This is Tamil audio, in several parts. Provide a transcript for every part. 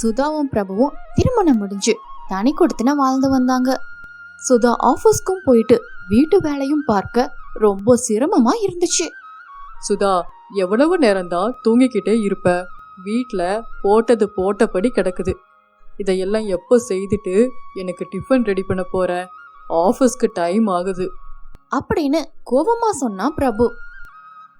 சுதாவும் பிரபுவும் திருமணம் முடிஞ்சு தனி கொடுத்துன வாழ்ந்து வந்தாங்க. சுதா ஆபீஸ்க்கும் போயிட்டு வீட்டு வேலையும் பார்க்க ரொம்ப சிரமமா இருந்துச்சு. சுதா, எவ்வளவு நேரம்தான் தூங்கிக்கிட்டே இருப்ப? வீட்ல போட்டது போட்டபடி கிடக்குது. இதையெல்லாம் எப்போ செய்துட்டு எனக்கு டிஃபன் ரெடி பண்ண போற? ஆஃபீஸ்க்கு டைம் ஆகுது அப்படின்னு கோபமா சொன்னா பிரபு.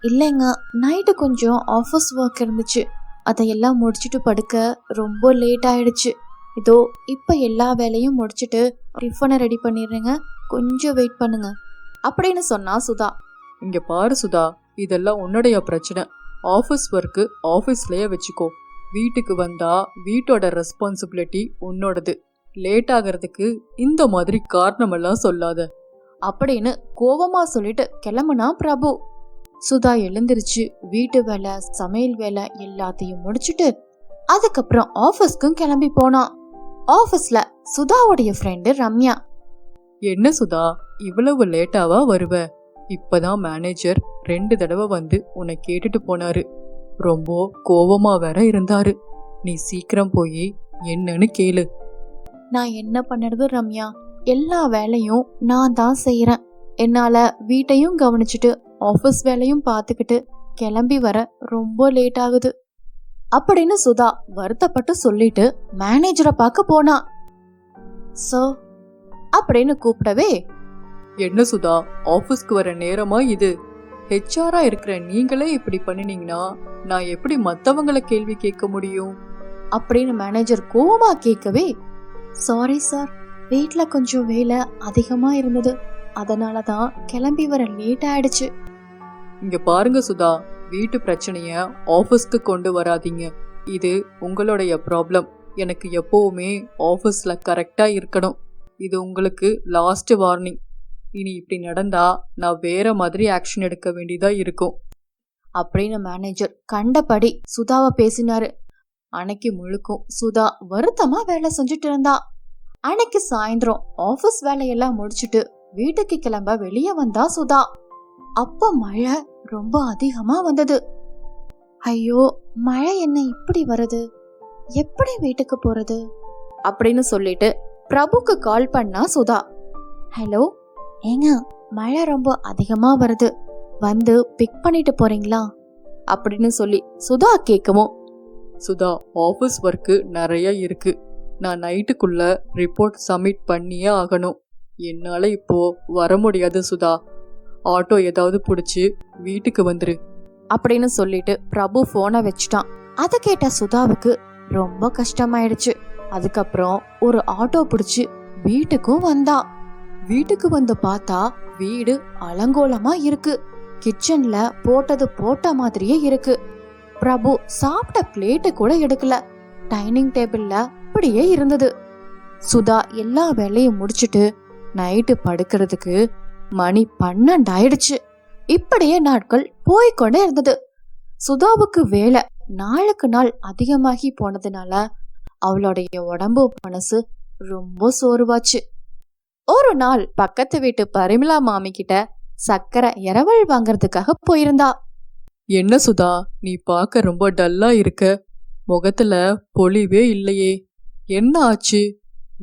இல்லைங்க, நைட்டு கொஞ்சம் ஆஃபீஸ் ஒர்க் இருந்துச்சு, அதையெல்லாம் முடிச்சுட்டு படுக்க ரொம்ப லேட் ஆயிடுச்சு. இதோ இப்ப எல்லா வேலையும் முடிச்சுட்டு டிஃபனை ரெடி பண்ணிடுறேங்க, கொஞ்சம் வெயிட் பண்ணுங்க அப்படின்னு சொன்னா சுதா. இங்க பாரு சுதா, இதெல்லாம் உன்னுடைய பிரச்சனை. ஆஃபீஸ் ஒர்க்கு ஆஃபீஸ்லயே வச்சுக்கோ. வீட்டுக்கு வந்தா வீட்டோட ரெஸ்பான்சிபிலிட்டி உன்னோடது. லேட் ஆகிறதுக்கு இந்த மாதிரி காரணமெல்லாம் சொல்லாத அப்படின்னு கோபமா சொல்லிட்டு கிளம்புனா பிரபு. சுதா எழுந்திருச்சு வீட்டு வேலை சமையல் வேலை எல்லாத்தையும் முடிச்சுட்டு அதுக்கப்புறம் ஆபீஸ்க்கும் கிளம்பி போனான். ஆபீஸ்ல சுதாவுடைய ஃப்ரெண்டு ரம்யா. என்ன சுதா, இவ்வளவு லேட்டாவா வருவ? இப்பதான் மேனேஜர் 2 தடவை வந்து உன்னை கேட்டுட்டு போனாரு. ரொம்ப கோபமா வேற இருந்தாரு. நீ சீக்கிரம் போய் என்னன்னு கேளு. நான் என்ன பண்ணுறது ரம்யா, எல்லா வேலையும் நான் தான் செய்யறேன். என்னால வீட்டையும் கவனிச்சுட்டு ஆபீஸ் வேலையும் பார்த்துக்கிட்டு கிளம்பி வர ரொம்ப லேட் ஆகுது அப்படின்னு சுதா வருத்தப்பட்டு சொல்லிட்டு மேனேஜரை பார்க்க போனா. சார் அப்படின்னு கூப்பிடவே, என்ன சுதா, ஆபீஸ்க்கு வர நேரமா இது? ஹெச்ஆரா இருக்கிற நீங்களே இப்படி பண்ணினீங்கன்னா நான் எப்படி மத்தவங்களை கேள்வி கேட்க முடியும் அப்படின்னு மேனேஜர் கோவமா கேட்கவே, சாரி சார், வீட்ல கொஞ்சம் வேலை அதிகமா இருந்தது, அதனாலதான் கிளம்பி வர லேட் ஆயிடுச்சு. இங்க பாருங்க சுதா, வீட்டு பிரச்சனைய ஆபீஸ்க்கு கொண்டு வராதீங்க. இது உங்களுடைய ப்ராப்ளம். எனக்கு எப்பவுமே ஆபீஸ்ல கரெக்டா இருக்கணும். இது உங்களுக்கு லாஸ்ட் வார்னிங். இனி இப்படி நடந்தா நான் வேற மாதிரி ஆக்ஷன் எடுக்க வேண்டியதா இருக்கும் அப்படின்னு மேனேஜர் கண்டபடி சுதாவை பேசினாரு. அன்னைக்கு முழுக்கும் சுதா வருத்தமா வேலை செஞ்சுட்டு இருந்தா. அன்னைக்கு சாயந்தரம் ஆபீஸ் வேலையெல்லாம் முடிச்சுட்டு வீட்டுக்கு கிளம்ப வெளியே வந்தா சுதா. அப்ப மழை ரொம்ப அதிகமா வந்தது. ஐயோ, மழை என்ன இப்படி வருது, எப்படி வீட்டுக்கு போறது அப்படின்னு சொல்லிட்டு பிரபுக்கு கால் பண்ணா சுதா. ஹலோ ஏங்க, மழை ரொம்ப அதிகமா வருது, வந்து பிக் பண்ணிட்டு போறீங்களா அப்படின்னு சொல்லி சுதா கேட்கவும், சுதா, ஆபீஸ் ஒர்க்கு நிறைய இருக்கு. நான் நைட்டுக்குள்ள ரிப்போர்ட் சப்மிட் பண்ணியே ஆகணும். என்னால இப்போ வர முடியாது சுதா. ஆட்டோ ஏதாவது பிடிச்சி வீட்டுக்கு வந்துரு அப்படின்னு சொல்லிட்டு பிரபு போனை வச்சுட்டான். அதை கேட்ட சுதாவுக்கு ரொம்ப கஷ்டமாயிடுச்சு. அதுக்கப்புறம் ஒரு ஆட்டோ பிடிச்சு வீட்டுக்கும் வந்தா. வீட்டுக்கு வந்து பார்த்தா வீடு அலங்கோலமா இருக்கு. கிச்சன்ல போட்டது போட்ட மாதிரியே இருக்கு. பிரபு சாப்பிட்ட பிளேட்டு கூட எடுக்கல. டைனிங் டேபிள்ல அப்படியே இருந்தது. சுதா எல்லா வேலையும் முடிச்சுட்டு நைட்டு படுக்கிறதுக்கு மணி 12 ஆயிடுச்சு. இப்படியே நாட்கள் போய்கொண்டே இருந்தது. சுதாவுக்கு வேலை நாளுக்கு நாள் அதிகமாகி போனதுனால அவளுடைய உடம்பு மனசு ரொம்ப சோர்வாச்சு. ஒரு நாள் பக்கத்து வீட்டு பரிமளா மாமி கிட்ட சக்கரை இரவல் வாங்கறதுக்காக போயிருந்தா. என்ன சுதா, நீ பார்க்க ரொம்ப டல்லா இருக்க. முகத்துல பொலிவே இல்லையே, என்ன ஆச்சு?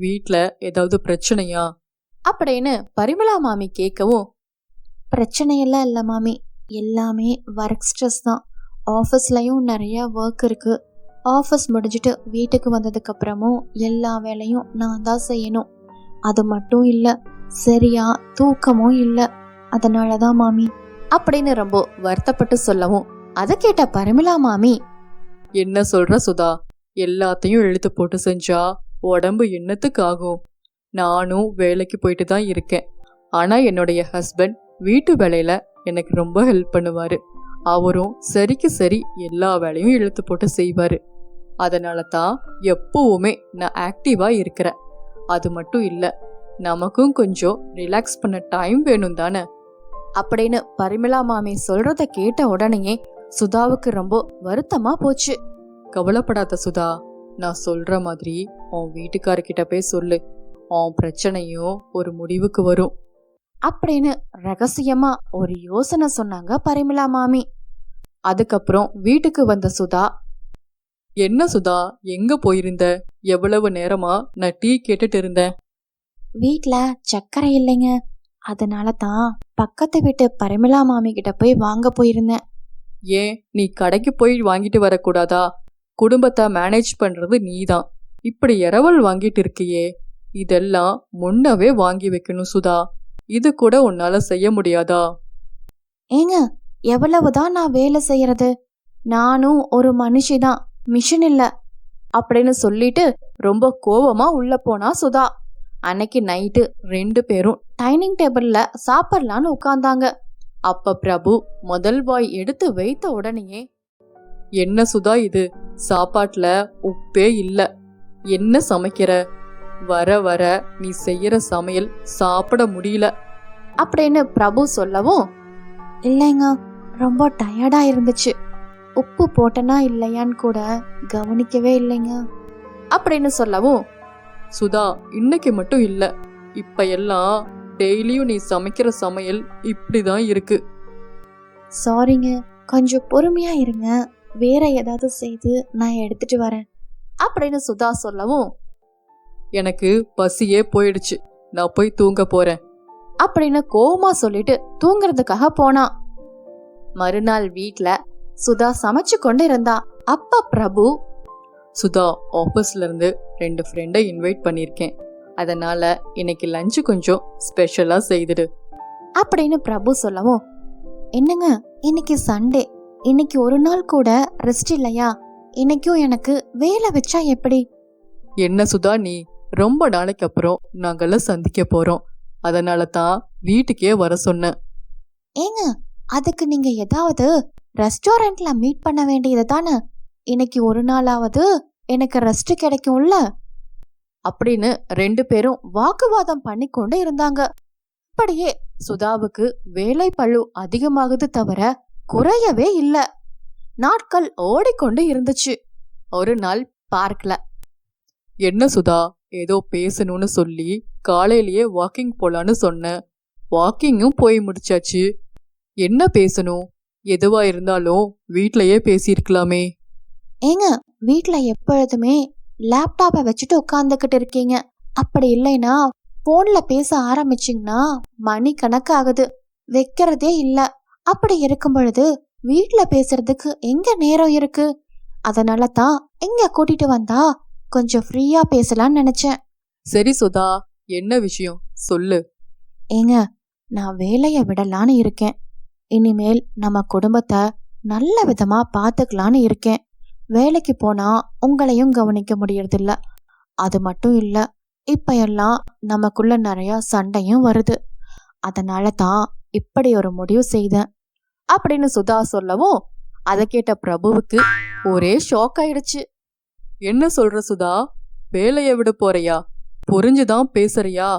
வீட்ல ஏதாவது பிரச்சனையா அப்படின்னு பரிமளா மாமி கேட்கவும், பிரச்சனையெல்லாம் இல்ல மாமி, எல்லாமே ஒர்க் ஸ்ட்ரெஸ் தான். ஆஃபீஸ்லயும் நிறைய ஒர்க் இருக்கு. ஆஃபீஸ் முடிஞ்சிட்டு வீட்டுக்கு வந்ததுக்கு அப்புறமும் எல்லா வேலையும் நான் தான் செய்யணும். அது மட்டும் இல்ல, சரியா தூக்கமும் இல்ல, அதனாலதான் மாமி அப்படின்னு ரொம்ப வருத்தப்பட்டு சொல்லவும், அதை கேட்ட பரிமளா மாமி, என்ன சொல்ற சுதா? எல்லாத்தையும் இழுத்து போட்டு செஞ்சா உடம்பு என்னத்துக்கு ஆகும்? நானும் வேலைக்கு போயிட்டு தான் இருக்கேன். ஆனா என்னுடைய ஹஸ்பண்ட் வீட்டு வேலையில எனக்கு ரொம்ப ஹெல்ப் பண்ணுவாரு. அவரும் சரிக்கு சரி எல்லா வேலையும் இழுத்து போட்டு செய்வாரு. அதனால தான் எப்பவுமே நான் ஆக்டிவா இருக்கிறேன். அது மட்டும் இல்ல, நமக்கும் கொஞ்சம் ரிலாக்ஸ் பண்ண டைம் வேணும் தானே அப்படின்னு பரிமளா மாமி சொல்றத கேட்ட உடனே சுதாவுக்கு ரொம்ப வருத்தமா போச்சு. கவலைப்படாத சுதா, நான் சொல்ற மாதிரி உன் வீட்டுக்காரர்கிட்ட போய் சொல்லு. உன் பிரச்சனையும் ஒரு முடிவுக்கு வரும் அப்படின்னு ரகசியமா ஒரு யோசனை சொன்னாங்க பரிமளா மாமி. அதுக்கப்புறம் வீட்டுக்கு வந்த சுதா, என்ன சுதா, எங்க போயிருந்த? எவ்வளவு நேரமா நான் டீ கேட்டுட்டு இருந்தேன். வீட்ல சர்க்கரை இல்லைங்க, அதனால தான் பக்கத்து வீட்டு பரிமளா மாமி கிட்ட போய் வாங்க போயிருந்தேன். ஏன் நீ கடைக்கு போய் வாங்கிட்டு வரக்கூடாதா? குடும்பத்தை மேனேஜ் பண்றது நீதான். இப்படி இரவல் வாங்கிட்டு இருக்கியே, இதெல்லாம் முன்னவே வாங்கி வைக்கணும் சுதா. இது கூட உன்னால செய்ய முடியாதா? ஏங்க, எவ்வளவுதான் நான் வேலை செய்யறது? நானும் ஒரு மனுஷிதான், மிஷின் இல்ல அப்படின்னு சொல்லிட்டு ரொம்ப கோவமா உள்ள போனா சுதா. அன்னைக்கு நைட்டு 2 பேரும் டைனிங் டேபிள்ல சாப்பிடலான்னு உட்கார்ந்தாங்க. அப்ப பிரபு முதல் வாய் எடுத்து வைத்த உடனேயே, என்ன சுதா இது, சாப்பாட்டுல உப்பே இல்ல, என்ன சமைக்கிற? வர வர நீ செய்யற சமையல் சாப்பிட முடியல அப்படின்னு பிரபு சொல்லவும், இல்லைங்க, ரொம்ப டயர்டா இருந்துச்சு, உப்பு போட்டனா இல்லையான்னு கூட கவனிக்கவே இல்லைங்க அப்படின்னு சொல்லவும், சுதா இன்னைக்கு மட்டும் இல்ல, இப்ப எல்லாம் டெய்லியும் நீ சமைக்கிற சமையல் இப்படிதான் இருக்கு. சாரிங்க, கொஞ்சம் பொறுமையா இருங்க, வேற ஏதாவது செய்து நான் எடுத்துட்டு வரேன் அப்படின்னு சுதா சொல்லவும், எனக்கு பசியே போயிடுச்சு, நான் போய் தூங்க போறேன் அப்படின்னு கோவமா சொல்லிட்டு தூங்குறதுக்காக போனா. மறுநாள் வீட்ல சுதா சமைச்சு கொண்டு இருந்தா. அப்ப பிரபு, சுதா, ஆபீஸ்ல இருந்து 2 ஃப்ரெண்டை இன்வைட் பண்ணிருக்கேன், அதனால இன்னைக்கு லஞ்சு கொஞ்சம் ஸ்பெஷலா செய்துடு அப்படின்னு பிரபு சொல்லவும், என்னங்க, இன்னைக்கு சண்டே, இன்னைக்கு ஒரு நாள் கூட ரெஸ்ட் இல்லையா? இன்னைக்கும் எனக்கு வேலை வச்சா எப்படி? என்ன சுதா நீ, ரொம்ப நாளைக்கு அப்புறம் நாங்கெல்லாம் சந்திக்க போறோம், அதனால தான் வீட்டுக்கே வர சொன்னேன். ஏங்க, அதுக்கு நீங்க ஏதாவது ரெஸ்டாரண்ட்ல மீட் பண்ண வேண்டியது தானே? இன்னைக்கு ஒரு நாளாவது எனக்கு ரெஸ்ட் கிடைக்கும்ல அப்படின்னு 2 பேரும் வாக்குவாதம் பண்ணி கொண்டு இருந்தாங்க. அப்படியே சுதாவுக்கு வேலை பளு அதிகமாகுது தவிர குறையவே இல்ல. நாட்கள் ஓடிக்கொண்டு இருந்துச்சு. ஒரு நாள் பார்க்கல. என்ன சுதா, ஏதோ பேசணும்னு சொல்லி காலையிலேயே வாக்கிங் போலான்னு சொன்னேன், வாக்கிங்கும் போய் முடிச்சாச்சு. என்ன பேசணும்? எதுவா இருந்தாலும் வீட்லயே பேசியிருக்கலாமே. ஏங்க, வீட்ல எப்பொழுதுமே லேப்டாப்பை வச்சுட்டு உட்கார்ந்துகிட்டு இருக்கீங்க. அப்படி இல்லைன்னா போன்ல பேச ஆரம்பிச்சிங்கன்னா மணி கணக்காகுது, வைக்கிறதே இல்ல. அப்படி இருக்கும் பொழுது வீட்ல பேசுறதுக்கு எங்க நேரம் இருக்கு? அதனால தான் எங்க கூட்டிட்டு வந்தா கொஞ்சம் ஃப்ரீயா பேசலாம்னு நினைச்சேன். சரி சுதா, என்ன விஷயம் சொல்லு. ஏங்க, நான் வேலையை விடலான்னு இருக்கேன். இனிமேல் நம்ம குடும்பத்தை நல்ல விதமா பாத்துக்கலான்னு இருக்கேன். வேலைக்கு போனா உங்களையும் கவனிக்க முடியறதில்ல. அது மட்டும் இல்ல, இப்ப எல்லாம் நமக்குள்ள நிறைய சண்டையும் வருது. அதனால தான் இப்படி ஒரு முடிவு செய்தேன் அப்படின்னு சுதா சொல்லவும், அதை கேட்ட பிரபுவுக்கு ஒரே ஷாக் ஆயிடுச்சு. என்ன சொல்ற சுதா, வேலையை விட போறியா? புரிஞ்சுதான் பேசுறியா?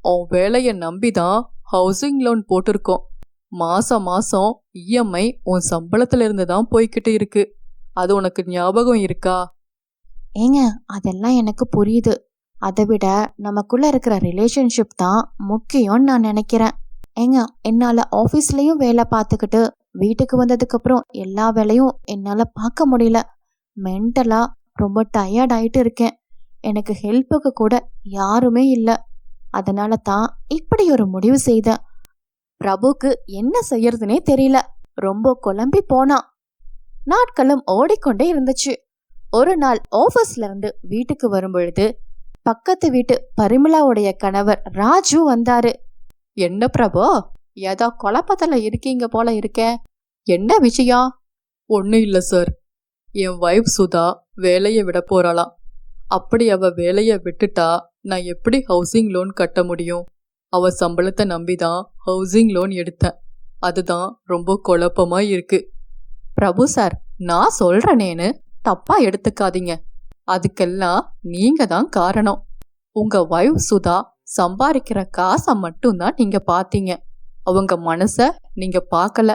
உன் வேலைய நம்பிதான் ஹவுசிங் லோன் போட்டிருக்கோம். மாசம் மாசம் இஎம்ஐ உன் சம்பளத்துல இருந்து தான் போய்கிட்டு இருக்கு. அது உனக்கு ஞாபகம் இருக்கா? ஏங்க, அதெல்லாம் எனக்கு புரியுது. அதை விட நமக்குள்ள இருக்கிற ரிலேஷன்ஷிப் தான் முக்கியம்னு நான் நினைக்கிறேன். ஏங்க, என்னால ஆபீஸ்லயும் வேலை பார்த்துக்கிட்டு வீட்டுக்கு வந்ததுக்கு அப்புறம் எல்லா வேலையும் என்னால பார்க்க முடியல. மென்டலா ரொம்ப டயர்ட் ஆயிட்டு இருக்கேன். எனக்கு ஹெல்ப்புக்கு கூட யாருமே இல்ல. அதனால தான் இப்படி ஒரு முடிவு செய்தேன். பிரபுக்கு என்ன செய்யறதுனே தெரியல. ரொம்ப குழம்பி போனான். நாட்களும் ஓடிக்கொண்டே இருந்துச்சு. ஒரு நாள் ஆபீஸ்ல இருந்து வீட்டுக்கு வரும் பொழுது பக்கத்து வீட்டு பரிமளாவுடைய கணவர் ராஜு வந்தாரு. என்ன பிரபு, ஏதோ குழப்பத்துல இருக்கீங்க போல இருக்க, என்ன விஷயம்? ஒன்னும் இல்ல சார், என் வைஃப் சுதா வேலையை விட போறாளாம். அப்படி அவ வேலைய விட்டுட்டா நான் எப்படி ஹவுசிங் லோன் கட்ட முடியும்? அவ சம்பளத்தை நம்பிதான் ஹவுசிங் லோன் எடுத்தேன். அதுதான் ரொம்ப குழப்பமா இருக்கு. பிரபு சார், நான் சொல்றேனேன்னு தப்பா எடுத்துக்காதீங்க. அதுக்கெல்லாம் நீங்க தான் காரணம். உங்க வைஃப் சுதா சம்பாதிக்கிற காசை மட்டும்தான் நீங்க பாத்தீங்க. அவங்க மனச நீங்க பார்க்கல.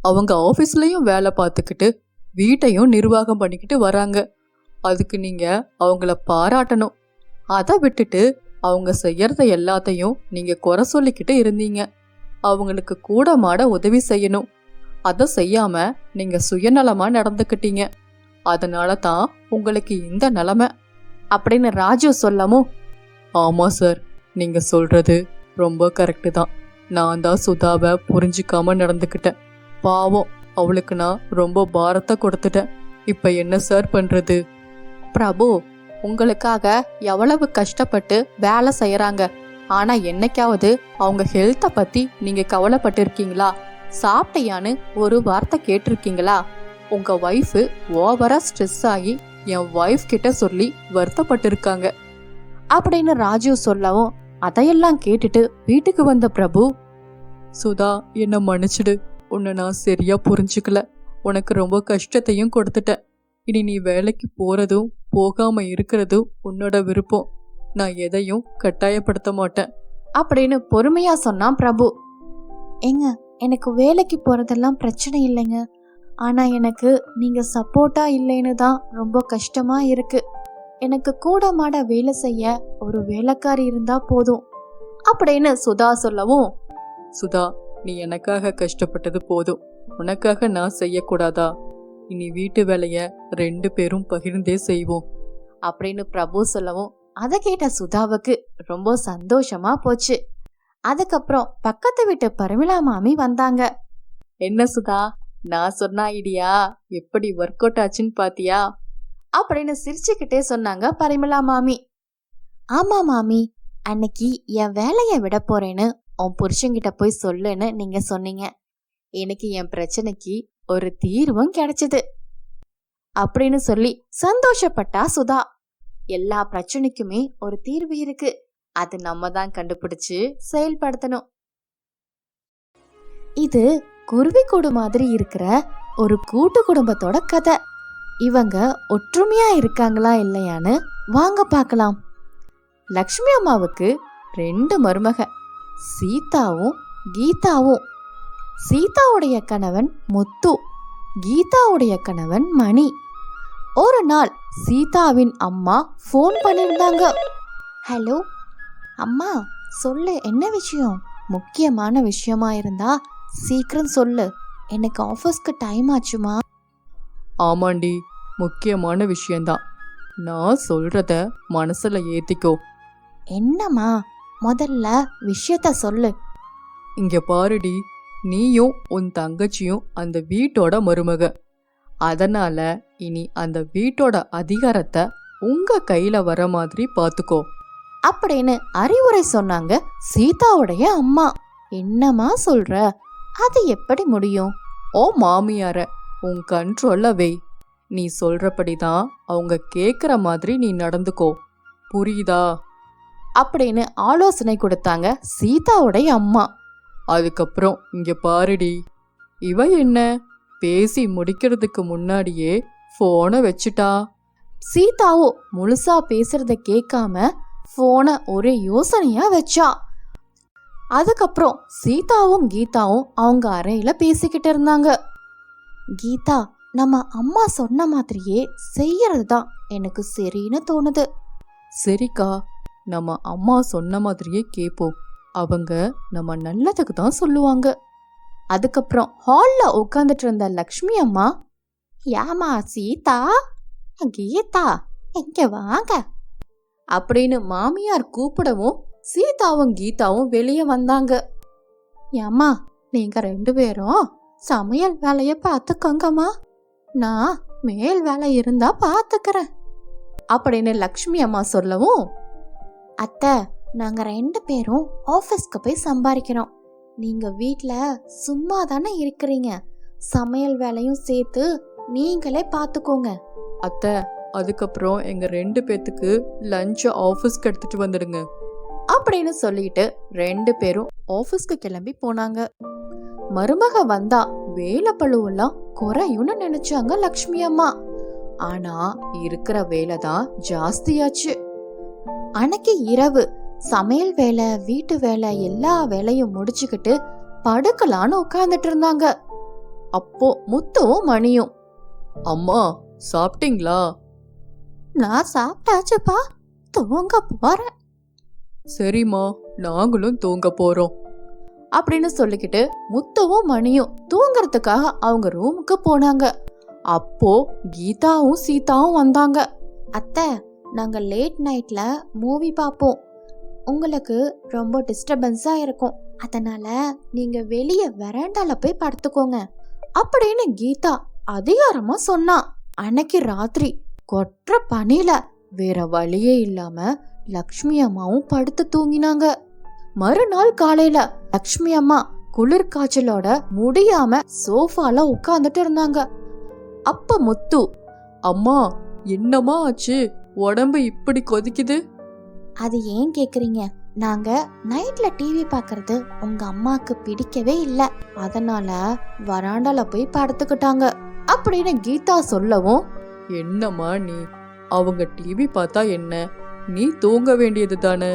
அவங்க ஆபீஸ்லயும் வேலை பார்த்துக்கிட்டு வீட்டையும் நிர்வாகம் பண்ணிக்கிட்டு வராங்க. அதுக்கு நீங்க அவங்கள பாராட்டணும். அதை விட்டுட்டு அவங்க செய்யறத எல்லாத்தையும் நீங்க குறை சொல்லிக்கிட்டு இருந்தீங்க. அவங்களுக்கு கூட மாட உதவி செய்யணும். அதை செய்யாம நீங்க சுயநலமா நடந்துக்கிட்டீங்க. அதனால தான் உங்களுக்கு இந்த நிலைமை அப்படின்னு ராஜு சொல்லவும், ஆமா சார், நீங்க சொல்றது ரொம்ப கரெக்டு தான். நான் தான் சுதாவை புரிஞ்சுக்காம நடந்துக்கிட்டேன். பாவம், அவளுக்கு நான் ரொம்ப பாரத்தை கொடுத்துட்டேன். இப்ப என்ன சார் பண்றது? பிரபு, உங்களுக்காக எவ்வளவு கஷ்டப்பட்டு வேலை செய்யறாங்க. ஆனா என்னைக்காவது அவங்க ஹெல்த்தை பத்தி நீங்க கவலைப்பட்டு இருக்கீங்களா? சாப்பிட்டையான்னு ஒரு வார்த்தை கேட்டிருக்கீங்களா? உங்க ஒய்ஃப் ஓவரா ஸ்ட்ரெஸ் ஆகி என் ஒய்ஃப் கிட்ட சொல்லி வருத்தப்பட்டு இருக்காங்க அப்படின்னு ராஜு சொல்லவும், அதையெல்லாம் கேட்டுட்டு வீட்டுக்கு வந்த பிரபு, சுதா, என்ன மன்னிச்சிடு. உன்னை நான் சரியா புரிஞ்சுக்கல. உனக்கு ரொம்ப கஷ்டத்தையும் கொடுத்துட்டேன். இனி நீ வேலைக்கு போறதும் போகாம இருக்கிறதும் உன்னோட விருப்பம். நான் எதையும் கட்டாயப்படுத்த மாட்டேன் அப்படின்னு பொறுமையா சொன்னான் பிரபு. ஏங்க, எனக்கு வேலைக்கு போறதெல்லாம் பிரச்சனை இல்லைங்க. ஆனா எனக்கு நீங்க சப்போர்ட்டா இல்லைன்னு தான் ரொம்ப கஷ்டமா இருக்கு. எனக்கு கூட மாட வேலை செய்ய ஒரு வேலைக்காரி இருந்தா போதும் அப்படின்னு சுதா சொல்லவும், சுதா, நீ எனக்காக கஷ்டப்பட்டது போதும். உனக்காக நான் செய்யக்கூடாதா? இனி வீட்டு வேலைய 2 பேரும் பகிர்ந்தே செய்வோம் அப்படின்னு பிரபு சொல்லவும், அதை கேட்ட சுதாவுக்கு ரொம்ப சந்தோஷமா போச்சு. அதுக்கப்புறம் பக்கத்து வீட்டு பரிமளா மாமி வந்தாங்க. என்ன சுதா, நான் சொன்ன ஐடியா எப்படி ஒர்க் அவுட் ஆச்சுன்னு பாத்தியா? அப்படின்னு சிரிச்சுக்கிட்டே சொன்னாங்க பரிமளா மாமி. ஆமா மாமி, அன்னைக்கு என் வேலைய விட போறேன்னு உன் புருஷன்கிட்ட போய் சொல்லுன்னு நீங்க சொன்னீங்க. எனக்கு என் பிரச்சனைக்கு ஒரு தீர்வும் கிடைச்சது அப்படின்னு சொல்லி சந்தோஷப்பட்டா சுதா. எல்லா பிரச்சனைக்குமே ஒரு தீர்வு இருக்கு. அது நம்ம தான் கண்டுபிடிச்சு செயல்படுத்தணும். இது குருவி கூடு மாதிரி இருக்கிற ஒரு கூட்டு குடும்பத்தோட கதை. இவங்க ஒற்றுமையா இருக்காங்களா இல்லையான்னு வாங்க பார்க்கலாம். லக்ஷ்மி அம்மாவுக்கு 2 மருமக, சீதாவும் கீதாவும். சீதாவுடைய கணவன் முத்து, கீதாவுடைய கணவன் மணி. ஒரு நாள் சீதாவின் அம்மா ஃபோன் பண்ணியிருந்தாங்க. ஹலோ அம்மா, சொல்லு, என்ன விஷயம்? முக்கியமான விஷயமா இருந்தா சீக்கிரம் சொல்லு, எனக்கு ஆஃபீஸ்க்கு டைம் ஆச்சுமா. ஆமாண்டி, முக்கியமான விஷயம்தான். நான் சொல்றத மனசுல ஏத்திக்கோ. என்னம்மா, முதல்ல விஷயத்த சொல்லு. இங்க பாருடி, நீயும் உன் தங்கச்சியும் அந்த வீட்டோட மருமக. அதனால இனி அந்த வீட்டோட அதிகாரத்தை உங்க கையில வர மாதிரி பாத்துக்கோ அப்படின்னு அறிவுரை சொன்னாங்க சீதாவுடைய அம்மா. என்னம்மா சொல்ற? அது எப்படி முடியும்? ஓ மாமியார உன் கண்ட்ரோல்ல வை. நீ சொல்றபடிதான் அவங்க கேக்குற மாதிரி நீ நடந்துக்கோ, புரியுதா? அப்படின்னு ஆலோசனை கொடுத்தாங்க சீதாவுடைய அம்மா. அதுக்கப்புறம் இங்க பாருடி, இவ என்ன பேசி முடிக்கிறதுக்கு முன்னாடியே போனை வச்சுட்டா. சீதாவோ முழுசா பேசுறத கேட்காம போனை ஒரே யோசனையா வச்சா. அதுக்கப்புறம் சீதாவும் கீதாவும் அவங்க அறையில பேசிக்கிட்டு இருந்தாங்க. கீதா, நம்ம அம்மா சொன்ன மாதிரியே செய்யறது தான் எனக்கு சரின்னு தோணுது. சரிக்கா, நம்ம அம்மா சொன்ன மாதிரியே கேப்போம். அவங்க நம்ம நல்லதுக்கு தான் சொல்லுவாங்க. அதுக்கப்புறம் ஹால்ல உட்காந்துட்டு இருந்த லக்ஷ்மி அம்மா, யாமா சீதா, கீதா இங்க வாங்க அப்படின்னு மாமியார் கூப்பிடவும் சீதாவும் கீதாவும் வெளியே வந்தாங்க. ஏம்மா, நீங்க 2 பேரும் சமையல் வேலைய பார்த்துக்கோங்கம்மா, நான் மேல் வேலை இருந்தா பார்த்துக்கிறேன் அப்படின்னு லக்ஷ்மி அம்மா சொல்லவும், அத்தை, நாங்க 2 பேரும் ஆபீஸ்க்கு போய் சம்பாதிக்கிறோம். நீங்க வீட்ல சும்மா தானே இருக்கிறீங்க. சமையல் வேலையும் சேர்த்து நீங்களே பார்த்துக்கோங்க. அத்தை, அதுக்கப்புறம் எங்க 2 பேத்துக்கு லஞ்ச் ஆபீஸ்க்கு எடுத்துட்டு வந்துடுங்க அப்படின்னு சொல்லிட்டு 2 பேரும் ஆபீஸ்க்கு கிளம்பி போனாங்க. மருமக வந்தா வேலை பழுவெல்லாம் குறையும்னு நினைச்சாங்க லக்ஷ்மி அம்மா. ஆனா இருக்கிற வேலை தான் ஜாஸ்தியாச்சு. அன்னைக்கு இரவு சமையல் வேலை, வீட்டு வேலை, எல்லா வேலையும் முடிச்சுக்கிட்டு படுக்கலான்னு உட்கார்ந்துட்டு இருந்தாங்க. அப்போ முத்துவும் மணியும், அம்மா சாப்பிட்டீங்களா? நான் சாப்பிட்டாச்சுப்பா, தூங்க போறேன். சரிம்மா, நாங்களும் தூங்க போறோம் அப்படின்னு சொல்லிக்கிட்டு முத்துவும் மணியும் தூங்கறதுக்காக அவங்க ரூமுக்கு போனாங்க. அப்போ கீதாவும் சீதாவும் வந்தாங்க. அத்தை, நாங்க லேட் நைட்ல மூவி பார்ப்போம், உங்களுக்கு ரொம்ப டிஸ்டர்பன்ஸா இருக்கும், அதனால நீங்க வெளியே வெராண்டால போய் படுத்துக்கோங்க அப்படின்னு கீதா அதிகாரமா சொன்னா. அன்னைக்கு ராத்திரி கொற்ற பனில வேற வழியே இல்லாம லக்ஷ்மி அம்மாவும் படுத்து தூங்கினாங்க. மறுநாள் காலையில லக்ஷ்மி அம்மா குளிர் காய்ச்சலோட முடியாம சோஃபால உட்கார்ந்துட்டு இருந்தாங்க. அப்ப முத்து, அம்மா என்னம்மா ஆச்சு, உடம்பு இப்படி கொதிக்குது? அது ஏன் கேக்குறீங்க, நாங்க நைட்ல டிவி பாக்குறது உங்க அம்மாக்கு பிடிக்கவே இல்ல, அதனால வராண்டால போய் படுத்துக்கிட்டாங்க அப்படின்னு கீதா சொல்லவும், என்னம்மா நீ, அவங்க டிவி பார்த்தா என்ன, நீ தூங்க வேண்டியது தானே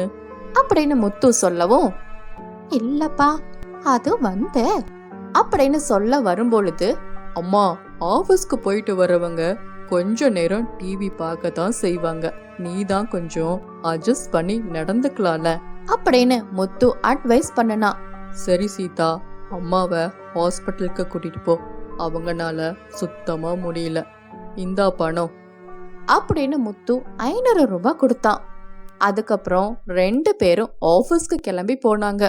அப்படின்னு முத்து சொல்லவும், இல்லப்பா அது அப்படின்னு சொல்ல வரும்பொழுது, அம்மா ஆபீஸ்க்கு போயிட்டு வரவங்க கொஞ்ச நேரம் டிவி பார்க்க தான் செய்வாங்க, நீ தான் கொஞ்சம் அட்ஜஸ்ட் பண்ணி நடந்துக்கலாம்ல அப்படின்னு முத்து அட்வைஸ் பண்ணுனா. சரி சீதா, அம்மாவை ஹாஸ்பிட்டலுக்கு கூட்டிட்டு போ, அவங்கனால சுத்தமா முடியல, இந்தா பணம் அப்படின்னு முத்து 500 ரூபாய் கொடுத்தான். அதுக்கப்புறம் 2 பேரும் ஆபீஸ்க்கு கிளம்பி போனாங்க.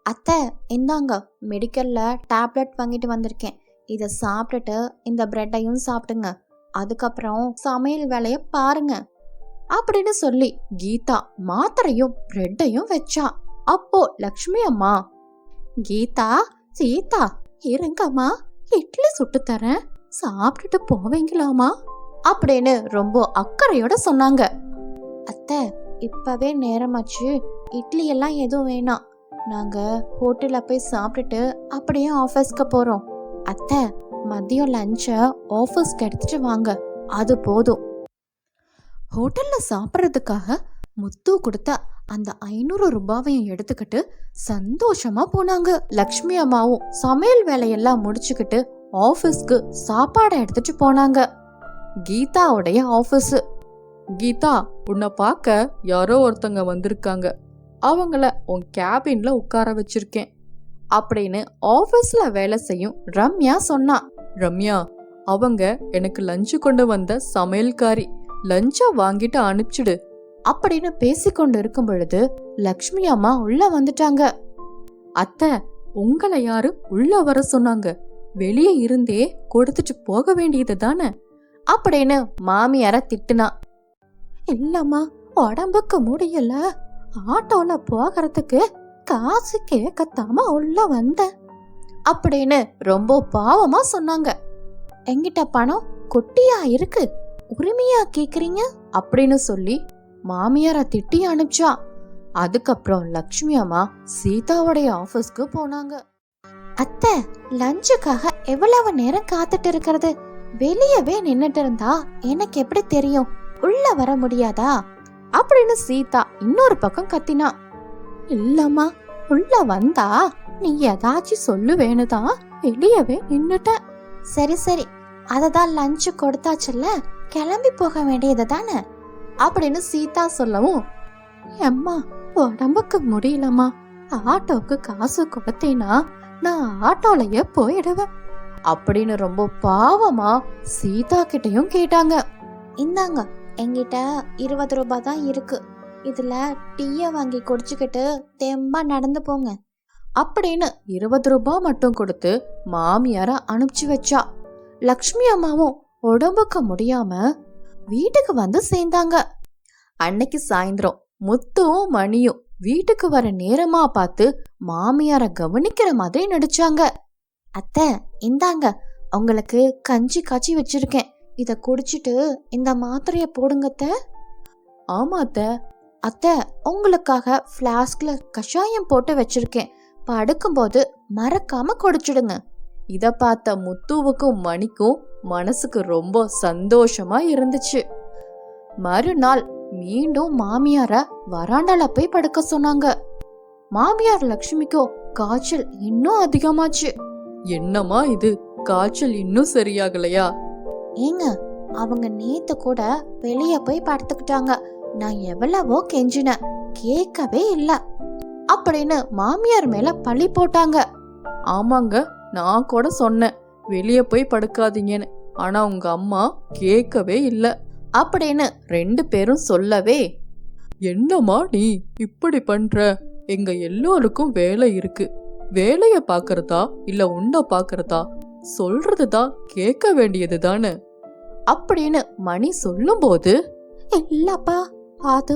அத்தை, இந்தாங்க மெடிக்கல்ல டேப்லெட் வாங்கிட்டு வந்திருக்கேன், இதை சாப்பிட்டுட்டு இந்த பிரெட்டையும் சாப்பிடுங்க, அதுக்கப்புறம் சமையல் வேலைய பாருங்க அப்படின்னு சொல்லி கீதா மாத்திரையும் பிரெட்டையும் வச்சா. அப்போ லக்ஷ்மி அம்மா, கீதா சீதா இருங்கம்மா, இட்லி சுட்டு தரேன், சாப்பிட்டுட்டு போவீங்களாமா அப்படின்னு ரொம்ப அக்கறையோட சொன்னாங்க. அத்தை, இப்பவே நேரமாச்சு, இட்லி எல்லாம் எதுவும் வேணாம், நாங்க ஹோட்டல்ல போய் சாப்பிட்டுட்டு அப்படியே ஆபீஸ்க்கு போறோம். அத்தை, மதியம் லஞ்ச ஆபீஸ்க்கு எடுத்துட்டு வாங்க, அது போதும். ஹோட்டல்ல சாப்பிட்றதுக்காக முத்து கொடுத்த அந்த 500 ரூபாவையும் எடுத்துக்கிட்டு சந்தோஷமா போனாங்க. லக்ஷ்மி அம்மாவும் சமையல் வேலையெல்லாம் முடிச்சுக்கிட்டு ஆபீஸ்க்கு சாப்பாடை எடுத்துட்டு போனாங்க. கீதாவுடைய ஆபீஸ். கீதா, உன்னை பார்க்க யாரோ ஒருத்தங்க வந்திருக்காங்க, அவங்கள உன் கேபின்ல உட்கார வச்சிருக்கேன் அப்படின்னு ஆபீஸ்ல வேலை செய்யும் ரம்யா சொன்னா. ரம்யா, அவங்க எனக்கு லஞ்சு கொண்டு வந்த சமையல்காரி, லஞ்சா வாங்கிட்டு அனுப்பிச்சிடு அப்படின்னு பேசிக்கொண்டு இருக்கும் பொழுது லக்ஷ்மி அம்மா உள்ள வந்துட்டாங்க. அத்தை, உங்களை யாரு உள்ள வர சொன்னாங்க, வெளியே இருந்தே கொடுத்துட்டு போக வேண்டியது தானே அப்படின்னு மாமியார திட்டுனா. இல்லம்மா, உடம்புக்கு முடியல, ஆட்டோல போகிறதுக்கு காசு கேட்கத்தாம உள்ள வந்த அப்படின்னு ரொம்ப பாவமா சொன்னாங்க. எங்கிட்ட பணம் குட்டியா இருக்கு, உரிமையா கேக்குறீங்க அப்படின்னு சொல்லி மாமியார திட்டி அனுப்பிச்சா. அதுக்கப்புறம் லக்ஷ்மி அம்மா சீதாவுடைய ஆபீஸ்க்கு போனாங்க. அத்தை, லஞ்சுக்காக எவ்வளவு நேரம் காத்துட்டு இருக்கிறது, வெளியவே நின்னுட்டு இருந்தா எனக்கு எப்படி தெரியும், உள்ள வர முடியாதா அப்படின்னு சீதா இன்னொரு பக்கம் கத்தினா. இல்லம்மா, உள்ள வந்தா நீ ஏதாச்சும் சொல்லுவேனுதான் வெளியவே நின்னுட்ட. சரி சரி, அததான் லஞ்சு கொடுத்தாச்சுல்ல, கிளம்பி போக வேண்டியது தானே அப்படின்னு சீதா சொல்லவும், அம்மா உடம்புக்கு முடியலம்மா, ஆட்டோக்கு காசு கொடுத்தேனா நான் ஆட்டோலயே போயிடுவேன் அப்படின்னு ரொம்ப பாவமா சீதா கிட்டையும் கேட்டாங்க. இந்தாங்க, என்கிட்ட 20 ரூபாய் தான் இருக்கு, இதுல டீய வாங்கி குடிச்சுக்கிட்டு தெம்பா நடந்து போங்க அப்படின்னு 20 ரூபாய் மட்டும் கொடுத்து மாமியார அனுப்பிச்சு வச்சா. லக்ஷ்மி அம்மாவும் உடம்புக்கு முடியாம வீட்டுக்கு வந்து சேர்ந்தாங்க. அன்னைக்கு சாயந்தரம் முத்துவும் மணியும் வீட்டுக்கு வர நேரமா பார்த்து மாமியார கவனிக்கிற மாதிரி நடிச்சாங்க. அத்தை, இந்தாங்க உங்களுக்கு கஞ்சி காய்ச்சி வச்சிருக்கேன், இத குடிச்சிட்டு இந்த மாத்திரைய போடுங்க அத்தை. ஆமா அத்தை. அத்தை, உங்களுக்காக பிளாஸ்க்ல கஷாயம் போட்டு வச்சிருக்கேன், படுக்கும்போது மறக்காம குடிச்சிடுங்க. இத பார்த்த முத்துவுக்கும் மணிக்கும் மனசுக்கு ரொம்ப சந்தோஷமா இருந்துச்சு. மறுநாள் மீண்டும் மாமியார வராண்டால போய் படுக்க சொன்னாங்க. மாமியார் லக்ஷ்மிக்கோ காய்ச்சல் இன்னும் அதிகமாச்சு. என்னம்மா இது, காய்ச்சல் இன்னும் சரியாகலையா? ஏங்க, அவங்க நேத்து கூட வெளிய போய் படுத்துக்கிட்டாங்க, நான் எவ்வளவோ கெஞ்சின, கேட்கவே இல்ல அப்படின்னு மாமியார் மேல பழி போட்டாங்க. ஆமாங்க, நான் கூட சொன்னேன் வெளியே போய் படுக்காதீங்கன்னு, ஆனா உங்க அம்மா கேட்கவே இல்ல அப்படின்னு 2 பேரும் சொல்லவே, என்னம்மா நீ இப்படி பண்ற? எங்க எல்லோருக்கும் வேலை இருக்கு. வேலைய பாக்குறதா இல்ல உன்னை பாக்குறதா? சொல்றதுதான் கேட்க வேண்டியது தானே அப்படின்னு மணி சொல்லும்போது, இல்லப்பா அது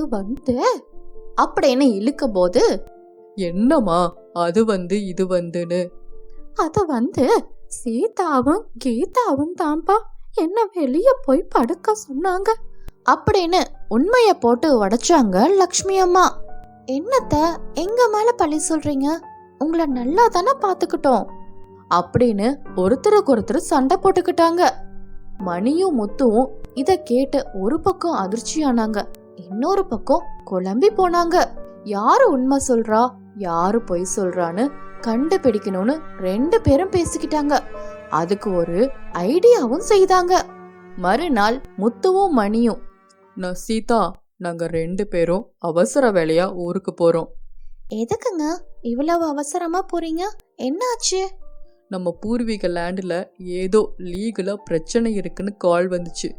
அப்படின்னு இழுக்கும் போது, என்னம்மா அது இது வந்துன்னு? அது சீதாவும் கீதாவும் தான்பா என்ன வெளிய போய் படுக்க சொன்னாங்க அப்படின்னு உண்மைய போட்டு உடைச்சாங்க லக்ஷ்மி அம்மா. என்னத்த எங்க மேல பழி சொல்றீங்க? உங்களை நல்லா தானே பாத்துக்கிட்டோம் அப்படின்னு ஒருத்தருக்கு ஒருத்தர் சண்டை போட்டுக்கிட்டாங்க. மணியும் முத்துவும் இத கேட்டு ஒரு பக்கம் அதிர்ச்சியானாங்க, இன்னொரு பக்கம் குழம்பி போனாங்க. யாரு உண்மை சொல்றா யாரு பொய் சொல்றான்னு கண்டுபிடிக்கணும்னு 2 பேரும் பேசிக்கிட்டாங்க. அதுக்கு ஒரு ஐடியாவும் செய்தாங்க. மறுநாள் முத்துவும் மணியும், நான் சீதா, நாங்க 2 பேரும் அவசர வேலையா ஊருக்கு போறோம். எதுக்குங்க இவ்வளவு அவசரமா போறீங்க? என்னாச்சு? நம்ம பூர்வீக லேண்ட்ல ஏதோ லீகலா பிரச்சனை இருக்குன்னு கால் வந்துச்சு.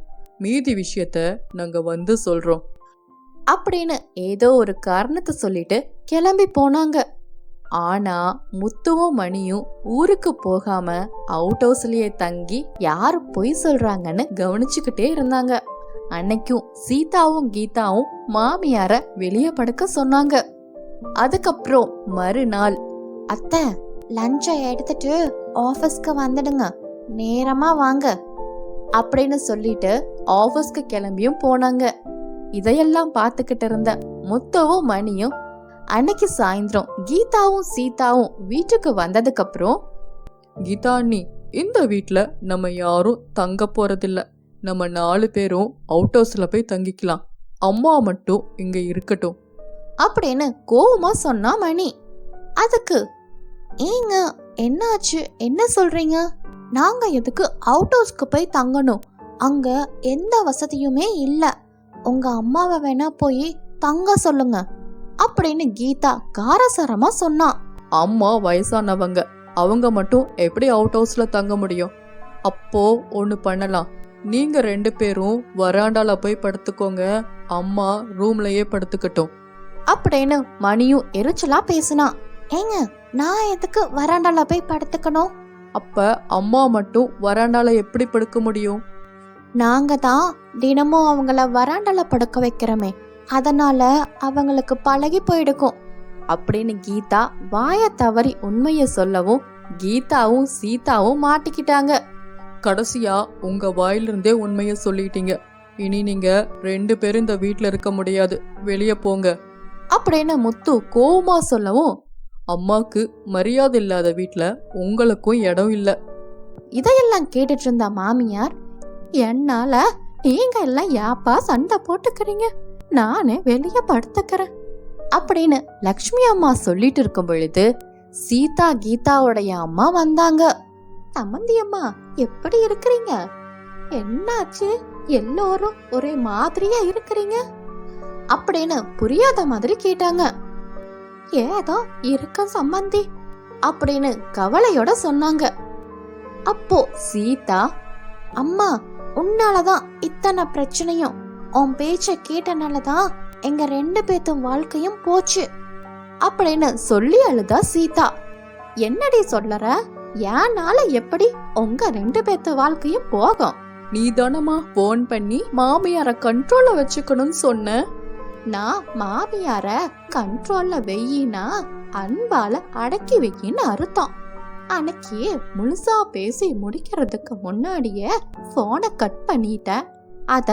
மீதி விஷயத்த நாங்க சொல்றோம் அப்படின்னு ஏதோ ஒரு காரணத்தை சொல்லிட்டு கிளம்பி போனாங்க. ஆனா முத்துவும் மணியும் ஊருக்கு போகாம அவுட் ஹவுஸ்லயே தங்கி யாரு பொய் சொல்றாங்கன்னு கவனிச்சுக்கிட்டே இருந்தாங்க. அன்னைக்கும் சீதாவும் கீதாவும் மாமியார வெளியே படுக்க சொன்னாங்க. அதுக்கப்புறம் மறுநாள், அத்தை லஞ்சை எடுத்துட்டு ஆபீஸ்க்கு வந்துடுங்க, நேரமா வாங்க அப்படின்னு சொல்லிட்டு ஆபீஸ்க்கு கிளம்பியும் போனாங்க. இதையெல்லாம் பார்த்துக்கிட்டு இருந்த முத்துவும் மணியும் அன்னைக்கு சாயந்தரம் கீதாவும் சீதாவும் வீட்டுக்கு வந்ததுக்கு அப்புறம், கீதா அண்ணி, இந்த வீட்ல நம்ம யாரும் தங்க போறதில்ல. நம்ம 4 பேரும் அவுட் ஹவுஸ்ல போய் தங்கிக்கலாம். அம்மா மட்டும் இங்க இருக்கட்டும் அப்படின்னு கோவமா சொன்னா மணி. அதுக்கு, ஏங்க என்னாச்சு, என்ன சொல்றீங்க? நாங்க எதுக்கு அவுட் ஹவுஸ்க்கு போய் தங்கணும்? அங்க எந்த வசதியுமே இல்ல. உங்க அம்மாவை வேணா போய் தங்க சொல்லுங்க அப்படின்னு கீதா காரசாரமா சொன்னா. அம்மா வயசானவங்க, அவங்க மட்டும் எப்படி அவுட் ஹவுஸ்ல தங்க முடியும்? அப்போ ஒண்ணு பண்ணலாம், நீங்க 2 பேரும் வராண்டால போய் படுத்துக்கோங்க, அம்மா ரூம்லயே படுத்துக்கட்டும் அப்படின்னு மணியும் எரிச்சலா பேசினா. ஏங்க நான் எதுக்கு வராண்டால போய் படுத்துக்கணும்? அப்ப அம்மா மட்டும் வராண்டால எப்படி படுக்க முடியும்? நாங்க தான் தினமும் அவங்கள வராண்டால படுக்க வைக்கிறோமே, அதனால அவங்களுக்கு பழகி போயிடுக்கும் அப்படின்னு கீதா வாய தவறி உண்மைய சொல்லவும் கீதாவும் சீதாவும் மாட்டிக்கிட்டாங்க. கடைசியா உங்க வாயிலிருந்தே உண்மைய சொல்லிட்டீங்க. இனி நீங்க 2 பேரும் இந்த வீட்ல இருக்க முடியாது, வெளியே போங்க அப்படின்னு முத்து கோவமா சொல்லவும், அம்மாக்கு மரியாதை இல்லாத வீட்ல உங்களுக்கும் இடம் இல்ல. இதையெல்லாம் கேட்டுட்டு இருந்த மாமியார், என்னால நீங்க எல்லாம் யாப்பா சண்டை போட்டுக்கிறீங்க, நானே வெளியே படுத்துக்கிறேன் அப்படின்னு லக்ஷ்மி அம்மா சொல்லிட்டு இருக்கும் பொழுது சீதா கீதாவுடைய அம்மா வந்தாங்க. சம்மந்தி அம்மா எப்படி இருக்கிறீங்க? என்னாச்சு, எல்லோரும் ஒரே மாதிரியா இருக்கிறீங்க அப்படின்னு புரியாத மாதிரி கேட்டாங்க. ஏதோ இருக்க சம்மந்தி அப்படின்னு கவலையோட சொன்னாங்க. அப்போ சீதா, அம்மா உன்னாலதான் இத்தனை பிரச்சனையும், உன் பேச்ச கேட்டனாலதான் எங்க 2 பேத்தும் வாழ்க்கையும் போச்சு அப்படின்னு சொல்லி அழுதா சீதா. என்னடி சொல்லற? ஏனால எப்படி உங்க 2 பேத்து வாழ்க்கையும் போகும்? நீ தானமா போன் பண்ணி மாமியார கண்ட்ரோல்ல வச்சுக்கணும்னு சொன்ன. நான் மாமியார கண்ட்ரோல்ல வெயினா அன்பால அடக்கி வைக்கின்னு அர்த்தம். அன்னைக்கு முழுசா பேசி முடிக்கிறதுக்கு முன்னாடியே போனை கட் பண்ணிட்ட. அத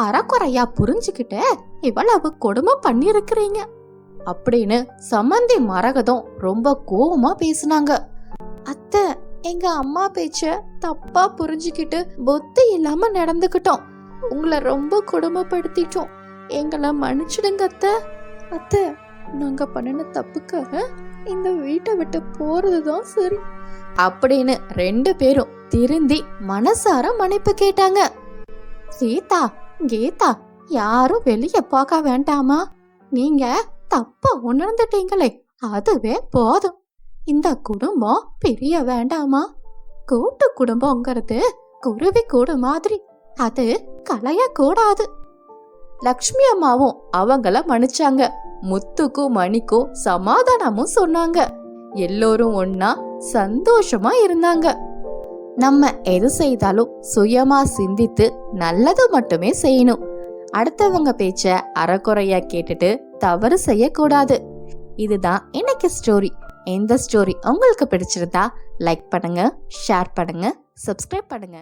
அறக்குறையா புரிஞ்சுக்கிட்டு இவ்வளவு கொடுமை பண்ணிருக்கிறீங்க அப்படின்னு சம்மந்தி மரகதம் ரொம்ப கோவமா பேசினாங்க. அத்தை, எங்க அம்மா பேச்ச தப்பா புரிஞ்சுக்கிட்டு புத்தி இல்லாம நடந்துக்கிட்டோம், உங்களை ரொம்ப கொடுமைப்படுத்திட்டோம், எங்களை மன்னிச்சிடுங்க அத்தை. அத்தை, நாங்க பண்ணின தப்புக்காக இந்த வீட்டை விட்டு போறதுதான் சரி அப்படின்னு 2 பேரும் திருந்தி மனசார மன்னிப்பு கேட்டாங்க. சீதா கீதா யாரும் வெளிய போக வேண்டாமா? நீங்க தப்ப உணர்ந்துட்டீங்களே, அதுவே போதும். இந்த குடும்பம் பிரிய வேண்டாமா? கூட்டு குடும்பங்கிறது குருவி கூடு மாதிரி அது கலைய கூடாது. லக்ஷ்மி அம்மாவும் அவங்கள மன்னிச்சாங்க. முத்துக்கும் மணிக்கும் சமாதானமும் சொன்னாங்க. எல்லோரும் ஒன்னா சந்தோஷமா இருந்தாங்க. நம்ம எது செய்தாலும் சுயமா சிந்தித்து நல்லது மட்டுமே செய்யணும். அடுத்தவங்க பேச்ச அறக்குறையா கேட்டுட்டு தவறு செய்யக்கூடாது. இதுதான் இன்னைக்கு ஸ்டோரி. இந்த ஸ்டோரி உங்களுக்கு பிடிச்சிருந்தா லைக் பண்ணுங்க, ஷேர் பண்ணுங்க, சப்ஸ்கிரைப் பண்ணுங்க.